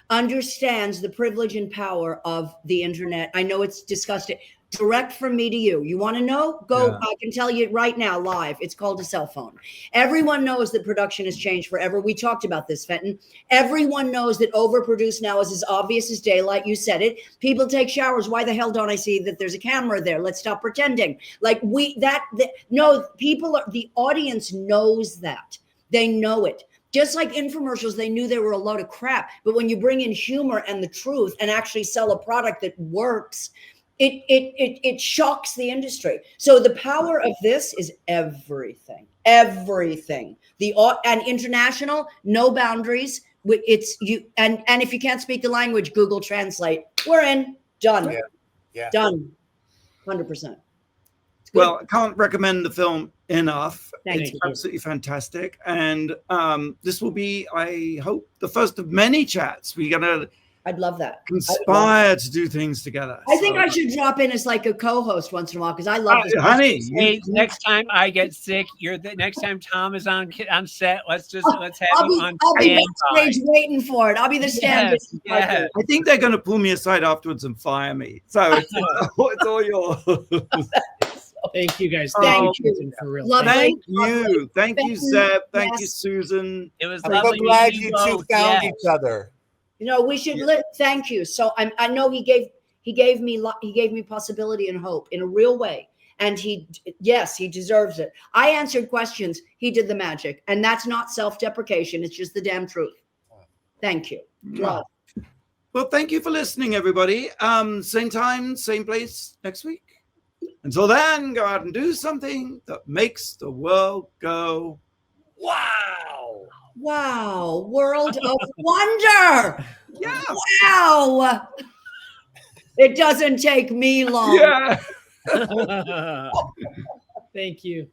understands the privilege and power of the internet. I know it's disgusting. Direct from me to you. You want to know? Go. Yeah. I can tell you right now, live. It's called a cell phone. Everyone knows that production has changed forever. We talked about this, Fenton. Everyone knows that overproduced now is as obvious as daylight. You said it. People take showers. Why the hell don't I see that there's a camera there? Let's stop pretending. Like the audience knows that. They know it. Just like infomercials, they knew they were a load of crap. But when you bring in humor and the truth and actually sell a product that works, it shocks the industry. So the power of this is everything. And international, no boundaries. It's you and if you can't speak the language, Google Translate. We're in. Done. Yeah. Done. 100%. Well, I can't recommend the film enough. Thank It's you. absolutely fantastic. And this will be, I hope, the first of many chats. We're going to I'd love that. conspire to do things together. I think I should drop in as like a co-host once in a while because I love this. Honey, Hey, next time I get sick, next time Tom is on set. Let's have I'll him be, on I'll be standby. backstage waiting for it. I'll be the stand. Yes. I think they're going to pull me aside afterwards and fire me. So it's all yours. Thank you guys. Thank you. Susan, for real. Love Thank Lovely. you. Thank you, Seb. Thank you, Yes. Susan. It was I'm lovely. so glad meeting you two both. found Yes. each other. You know, we should thank you. So I know he gave me possibility and hope in a real way. And he deserves it. I answered questions. He did the magic. And that's not self-deprecation. It's just the damn truth. Thank you. Love. Well, thank you for listening, everybody. Same time, same place next week. Until then, go out and do something that makes the world go, wow. Wow. World of wonder. Yeah. Wow. It doesn't take me long. Yeah. Thank you.